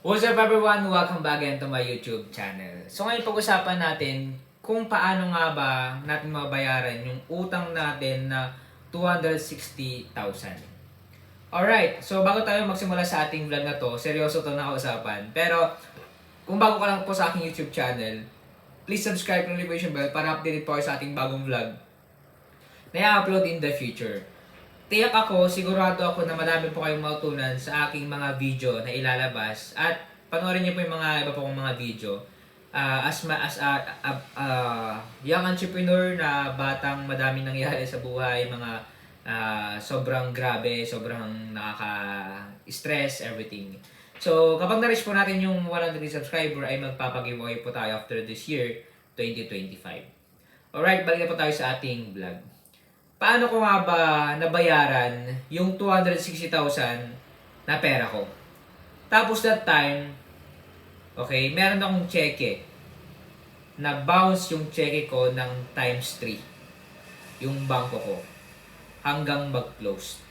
What's up everyone? Welcome back again to my YouTube channel. So ngayon pag-usapan natin kung paano nga ba natin mabayaran yung utang natin na 260,000. Alright, so bago tayo magsimula sa ating vlog na to, seryoso to na usapan. Pero kung bago ka lang po sa aking YouTube channel, please subscribe ng notification bell para updated po kayo sa ating bagong vlog na i-upload in the future. Tiyak ako, sigurado ako na madami po kayong matutunan sa aking mga video na ilalabas at panoorin niyo po yung mga iba po kong mga video. As young entrepreneur na batang madaming nangyari sa buhay, mga sobrang grabe, sobrang nakaka-stress, everything. So, kapag na-reach po natin yung 100 subscriber ay magpapag-giveaway po tayo after this year, 2025. Alright, balik na po tayo sa ating vlog. Paano ko nga ba nabayaran yung 260,000 na pera ko? Tapos that time, okay, meron akong cheque na bounce yung cheque ko ng times 3 yung bangko ko hanggang mag-close.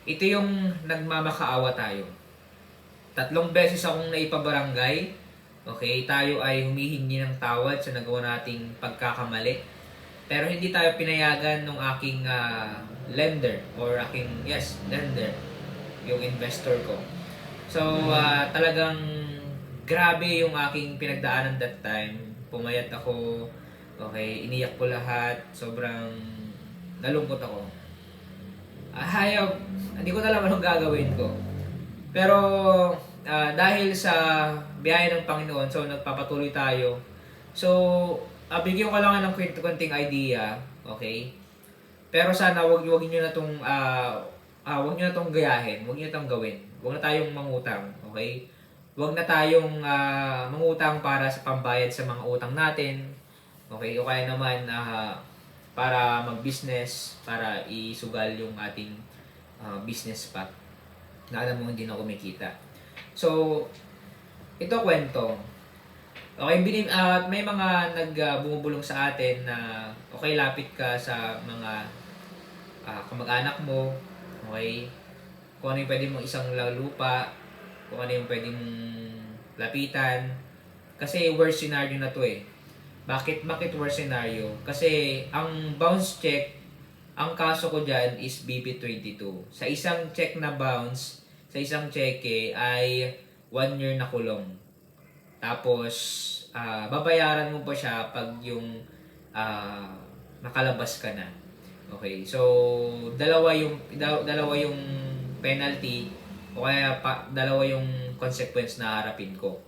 Ito yung nagmamakaawa tayo. 3 beses akong naipabarangay. Okay, tayo ay humihingi ng tawad sa nagawa nating pagkakamali. Pero hindi tayo pinayagan ng aking lender or lender, yung investor ko. So, talagang grabe yung aking pinagdaanan that time. Pumayat ako, okay, iniyak ko lahat, sobrang nalungkot ako. Hindi ko na alam anong gagawin ko. Pero dahil sa biyaya ng Panginoon, so nagpapatuloy tayo. So, bigyan ko lang ng konting idea, okay? Pero sana wag niyo na tong wag niyo na tong gayahin, wag niyo na tong gawin. Wag na tayong mangutang, okay? Wag na tayong mangutang para sa pambayad sa mga utang natin. Okay? O kaya naman para mag-business, para isugal yung ating business pa. Na alam mo hindi na kumikita. So, ito kwento. Okay, may mga bumubulong sa atin na okay, lapit ka sa mga kamag-anak mo, okay? Kung ano yung pwede mong isang lupa, kung ano yung pwede mong lapitan. Kasi worst scenario na to eh. Bakit worst scenario? Kasi ang bounce check, ang kaso ko dyan is BP22. Sa isang check na bounce, sa isang cheque ay 1 year na kulong. Tapos, babayaran mo pa siya pag yung nakalabas ka na. Okay, so dalawa yung penalty o kaya dalawa yung consequence na harapin ko.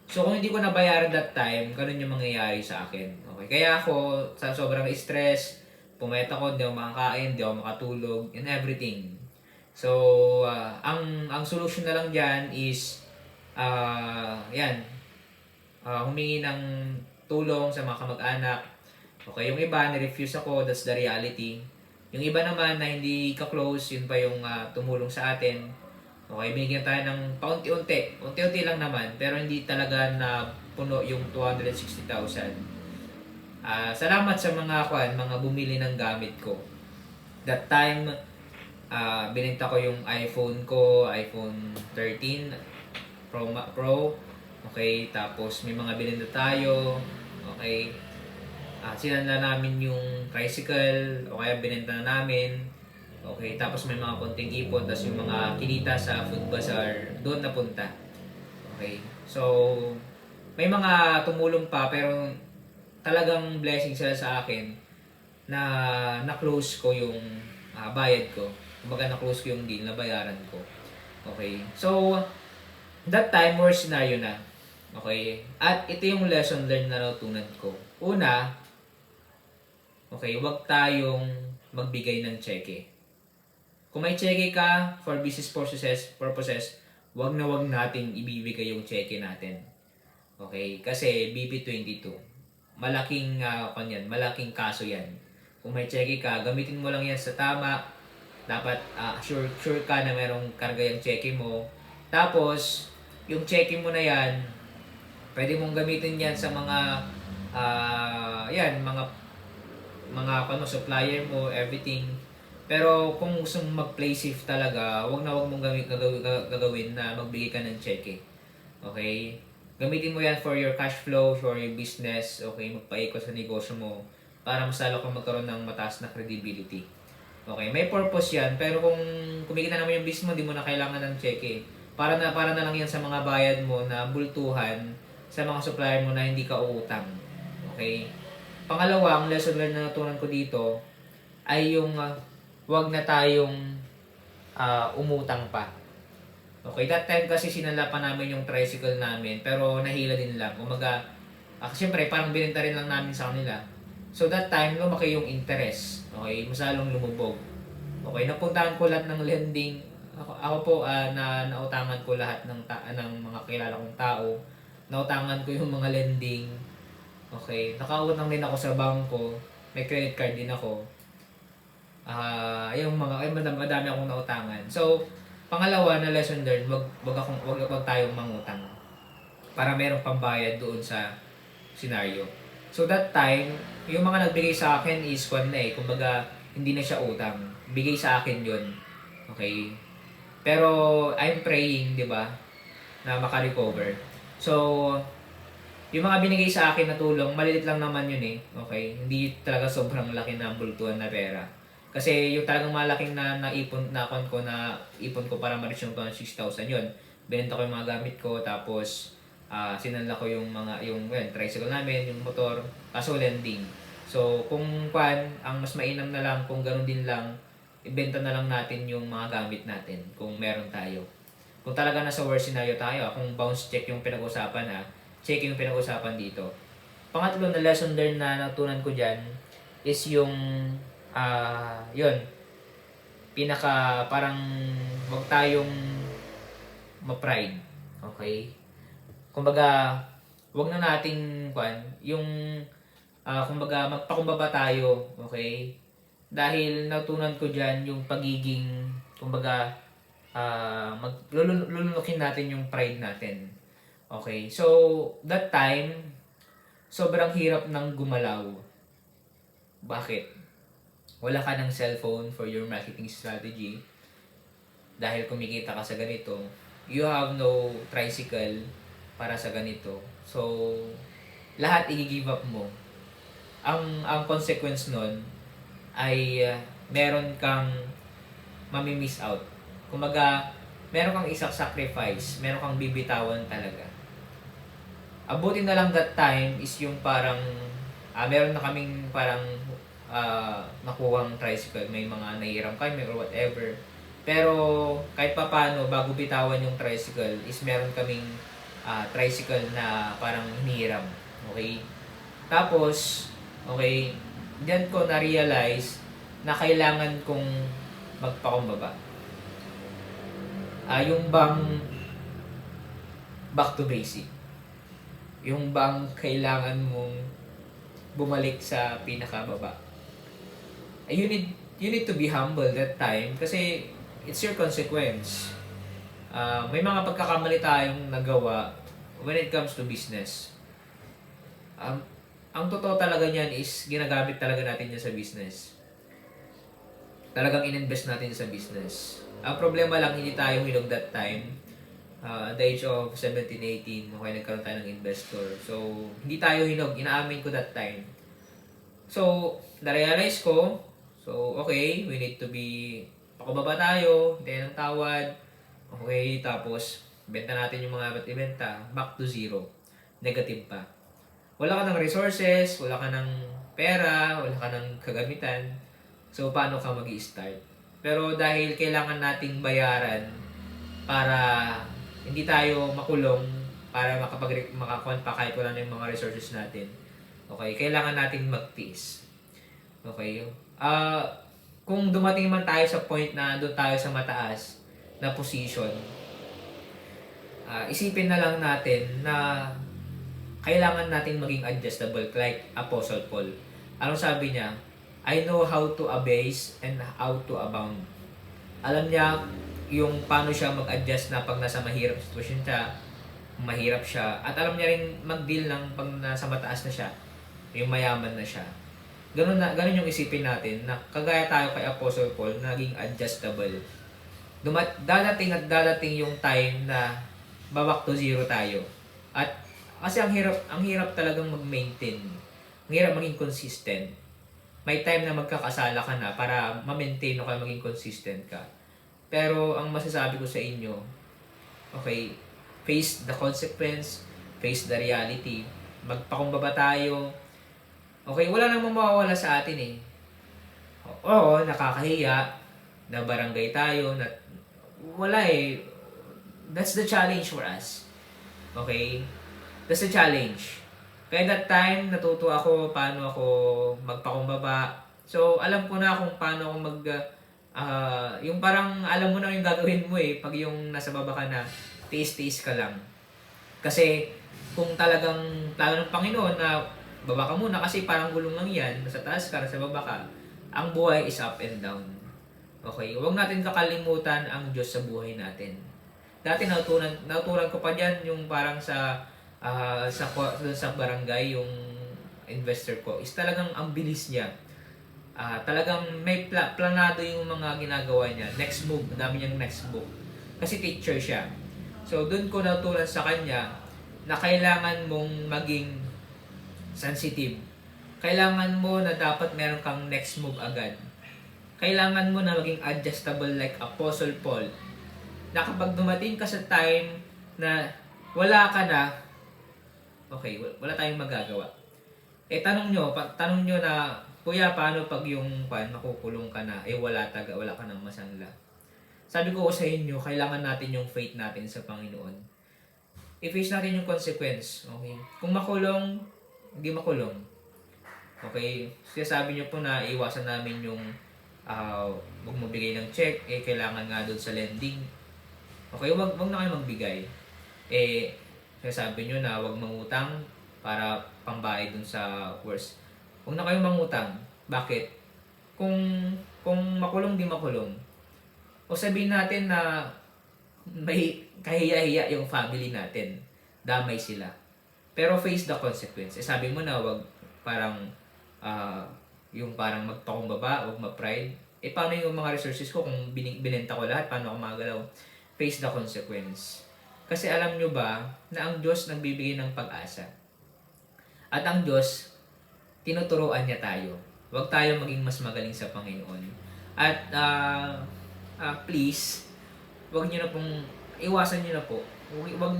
So kung hindi ko nabayaran that time, ganun yung mangyayari sa akin. Okay, kaya ako sa sobrang stress, pumayat ako, hindi ako makakain, hindi ako makatulog, and everything. So ang solution na lang diyan is humingi ng tulong sa mga kamag-anak. Okay, yung iba, ni-refuse ako, that's the reality. Yung iba naman na hindi ka-close, yun pa yung tumulong sa atin. Okay, binigyan tayo ng paunti-unti. Unti-unti lang naman, pero hindi talaga na puno yung 260,000. Salamat sa mga bumili ng gamit ko. That time, binenta ko yung iPhone ko, iPhone 13 Pro. Okay, tapos may mga binenta tayo. Okay. Sinanla namin yung tricycle o kaya binenta na namin. Okay, tapos may mga konting ipon, tapos yung mga kinita sa food bazaar doon napunta. Okay. So, may mga tumulong pa pero talagang blessing sila sa akin na na-close ko yung bayad ko. Kumbaga na-close ko yung deal, nabayaran ko. Okay. So, that time, worst scenario na. Okay? At ito yung lesson learned na natutunan ko. Una, okay, huwag tayong magbigay ng cheque. Kung may cheque ka for business purposes, huwag nating ibibigay yung cheque natin. Okay? Kasi BP22, malaking malaking kaso yan. Kung may cheque ka, gamitin mo lang yan sa tama. Dapat sure ka na merong karga yung cheque mo. Tapos, yung cheque mo na yan, pwede mong gamitin yan sa mga supplier mo, everything. Pero kung gusto mong mag-play safe talaga, wag mong gagawin na magbigay ka ng cheque. Okay? Gamitin mo yan for your cash flow, for your business, okay? Magpaikot sa negosyo mo para mas lalo kang magkaroon ng mataas na credibility. Okay, may purpose yan, pero kung kumikita naman yung business mo, di mo na kailangan ng cheque. Para na lang yan sa mga bayad mo na bultuhan sa mga supplier mo na hindi ka uutang. Okay? Pangalawa, ang lesson learned na natutunan ko dito ay yung wag na tayong umutang pa. Okay, that time kasi sinala pa namin yung tricycle namin, pero nahila din lang. Umaga, siyempre parang binenta rin lang namin sa kanila. So that time, lumaki yung interest. Okay, mas lalong lumubog. Okay, napuntahan ko lahat ng lending. Ako po, nautangan ko lahat ng mga kilala kong tao. Nautangan ko yung mga lending. Okay, nakautang din ako sa bangko. May credit card din ako. Madami akong nautangan. So, pangalawa na lesson learned, wag tayong mangutang para merong pambayad doon sa scenario. So that time, yung mga nagbigay sa akin is kumbaga hindi na siya utang. Bigay sa akin 'yun. Okay? Pero I'm praying, 'di ba, na maka-recover. So yung mga binigay sa akin na tulong, malilit lang naman 'yun eh. Okay? Hindi talaga sobrang laki na bultuhan na pera. Kasi yung talagang malaking na ipon ko para ma-reach yung 6,000 yun. Binenta ko yung mga gamit ko, tapos sinanla ko yung tricycle namin, yung motor, kaso lending. So kung ang mas mainam na lang, kung ganoon din lang, ibenta na lang natin yung mga gamit natin kung meron tayo. Kung talaga nasa worst scenario tayo, kung bounce check yung pinag-usapan check yung pinag-usapan dito. Pangatlo na lesson learned na natutunan ko dyan is yung yun, parang wag tayong ma-pride. Okay? Kumbaga, wag na nating kumbaga magpakumbaba tayo, okay? Dahil natutunan ko diyan yung pagiging kumbaga lulunukin natin yung pride natin. Okay? So, that time sobrang hirap ng gumalaw. Bakit? Wala ka ng cellphone for your marketing strategy dahil kumikita ka sa ganito. You have no tricycle para sa ganito. So, lahat i-give up mo. Ang consequence nun ay meron kang mamimiss out. Kumbaga, meron kang isang sacrifice, meron kang bibitawan talaga. Abutin na lang that time is yung parang meron na kaming parang nakuhang tricycle, may mga nahiram kami or whatever. Pero kahit papaano, bago bitawan yung tricycle is meron kaming tricycle na parang hiniram. Okay? Tapos, okay, diyan ko na-realize na kailangan kong magpakumbaba. Yung bang back to basic. Yung bang kailangan mong bumalik sa pinakababa. You need to be humble that time kasi it's your consequence. May mga pagkakamali tayong nagawa when it comes to business. Ang totoo talaga niyan is ginagamit talaga natin yan sa business. Talagang ininvest natin sa business. Ang problema lang, hindi tayo hinog that time. At the age of 17, 18, okay, nagkaroon tayo ng investor. So, hindi tayo hinog. Inaamin ko that time. So, na-realize ko, okay, we need to be, pakababa tayo, hintayin ng tawad, okay, tapos, benta natin yung mga dapat ibenta, back to zero, negative pa. Wala ka ng resources, wala ka ng pera, wala ka ng kagamitan, so, paano ka mag-i-start? Pero dahil kailangan nating bayaran para hindi tayo makulong, para makakuha pa kahit wala na yung mga resources natin, okay, kailangan nating magtiis. Okay? Kung dumating man tayo sa point na doon tayo sa mataas na position, isipin na lang natin na kailangan natin maging adjustable like Apostle Paul. Anong sabi niya? I know how to abase and how to abound. Alam niya yung paano siya mag-adjust na pag nasa mahirap sitwasyon siya, mahirap siya, at alam niya rin mag-deal ng pag nasa mataas na siya, yung mayaman na siya. Ganun yung isipin natin na kagaya tayo kay Apostle Paul, naging adjustable. Dadating yung time na back to zero tayo. At kasi ang hirap talagang mag-maintain. Ang hirap maging consistent. May time na magkakasala ka na para ma-maintain o kaya maging consistent ka. Pero ang masasabi ko sa inyo, okay, face the consequence, face the reality, magpakumbaba tayo. Okay, wala namang mawawala sa atin eh. Oo, nakakahiya na barangay tayo, na wala eh. That's the challenge for us. Okay? That's the challenge. Kaya that time, natuto ako paano ako magpakumbaba. So, alam ko na kung paano ako yung parang alam mo na yung gagawin mo eh. Pag yung nasa baba ka na, tiis-tiis ka lang. Kasi, kung talagang plano ng Panginoon na baba ka muna kasi parang gulong lang yan, nasa taas ka, nasa baba ka, ang buhay is up and down. Okay? Huwag natin kakalimutan ang Diyos sa buhay natin. Dati nautunan ko pa diyan yung parang sa barangay yung investor ko is talagang ang bilis niya. Talagang may planado yung mga ginagawa niya. Next move, dami niyang next move. Kasi teacher siya. So doon ko natutunan sa kanya na kailangan mong maging sensitive. Kailangan mo na dapat meron kang next move agad. Kailangan mo na maging adjustable like Apostle Paul. Na kapag dumating ka sa time na wala ka na, okay, wala tayong magagawa. Tanong nyo na, kuya, paano pag yung makukulong ka na, wala ka nang masanla. Sabi ko sa inyo, kailangan natin yung faith natin sa Panginoon. I-face natin yung consequence, okay? Kung makulong, hindi makulong. Okay? Sabi nyo po na iwasan namin yung wag magbigay ng check, kailangan nga doon sa lending. Okay, wag na kayo magbigay. Sabi nyo na wag mangutang para pambayad dun sa course. Wag na kayo mangutang. Bakit? Kung makulong, di makulong. O sabihin natin na may kahiya-hiya yung family natin. Damay sila. Pero face the consequence. Sabi mo na wag parang yung parang magpakumbaba, wag ma-pride. Paano yung mga resources ko kung binenta ko lahat? Paano ako magalaw? Face the consequence. Kasi alam nyo ba na ang Diyos nagbibigay ng pag-asa. At ang Diyos, tinuturuan niya tayo. Huwag tayo maging mas magaling sa Panginoon. At please, huwag nyo na pong, iwasan nyo na po. Huwag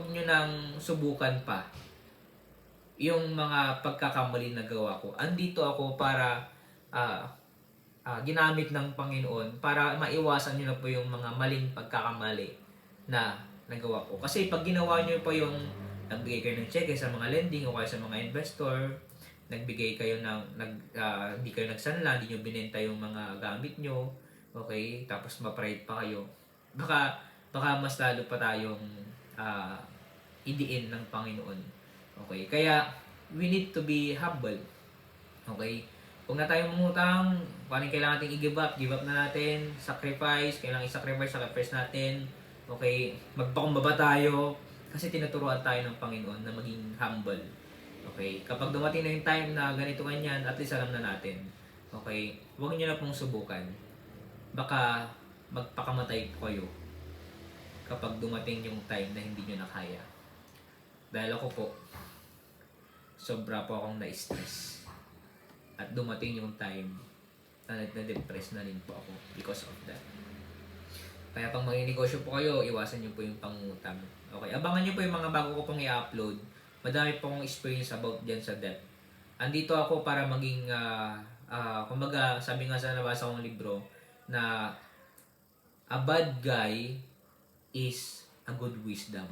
nyo nang subukan pa yung mga pagkakamali na gawa ko. Andito ako para ginamit ng Panginoon para maiwasan nyo na po yung mga maling pagkakamali na nagawa ko. Kasi pag ginawa nyo po yung nagbigay kayo ng cheque sa mga lending o kaya sa mga investor, nagbigay kayo ng hindi kayo nagsanla, hindi nyo binenta yung mga gamit nyo, okay, tapos ma-pride pa kayo, baka mas lalo pa tayong idiin ng Panginoon. Okay, kaya we need to be humble. Okay, huwag na tayong mangutang, paano kailangan natin i-give up na natin, kailangan i-sacrifice natin. Okay, magpakumbaba tayo kasi tinuturuan tayo ng Panginoon na maging humble. Okay, kapag dumating na yung time na ganito ganyan, at least alam na natin. Okay, huwag niyo na pong subukan. Baka magpakamatay kayo kapag dumating yung time na hindi niyo na kaya. Dahil ako po, sobra po akong na-stress. At dumating yung time na na-depress na rin po ako because of that. Kaya pang magninegosyo po kayo, iwasan nyo po yung pangungutang. Okay, abangan nyo po yung mga bago ko pong i-upload. Madami po akong experience about dyan sa debt. Andito ako para maging, kumbaga, sabi nga sa nabasa kong libro, na a bad guy is a good wisdom.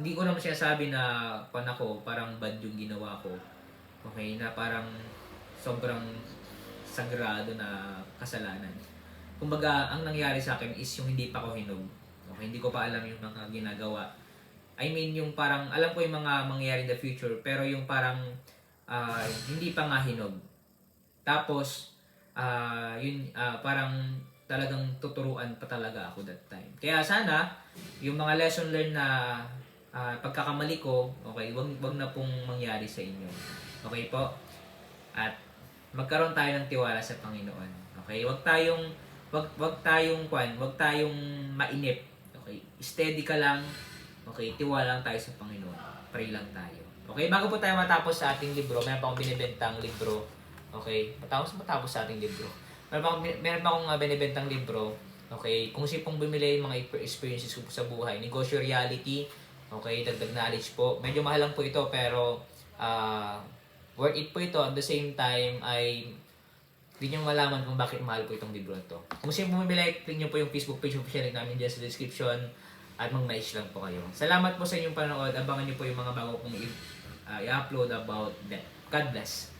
Hindi ko naman sinasabi na parang bad yung ginawa ko. Okay, na parang sobrang sagrado na kasalanan. Kumbaga, ang nangyari sa akin is yung hindi pa ako hinog. Okay, hindi ko pa alam yung mga ginagawa. I mean, yung parang, alam ko yung mga mangyayari in the future, pero yung parang, hindi pa nga hinog. Tapos, parang talagang tuturuan pa talaga ako that time. Kaya sana, yung mga lesson learned na pagkakamali ko, okay, wag na pong mangyari sa inyo. Okay po? At magkaroon tayo ng tiwala sa Panginoon. Okay? Wag tayong mainip. Okay? Steady ka lang. Okay, tiwala lang tayo sa Panginoon. Pray lang tayo. Okay, bago po tayo matapos sa ating libro, meron pa akong binibentang libro. Okay, matapos sa ating libro. Meron pa akong binibentang libro. Okay, kung sino pong bumili yung mga experiences ko sa buhay. Negosyo Reality. Okay, dagdag knowledge po. Medyo mahal lang po ito pero worth it po ito. At the same time ay hindi nyo malaman kung bakit mahal po itong libro to. Kung sino bumibili, click nyo po yung Facebook page official namin dyan sa description at mag-message lang po kayo. Salamat po sa inyong panonood. Abangan nyo po yung mga bago kong i-upload about that. God bless.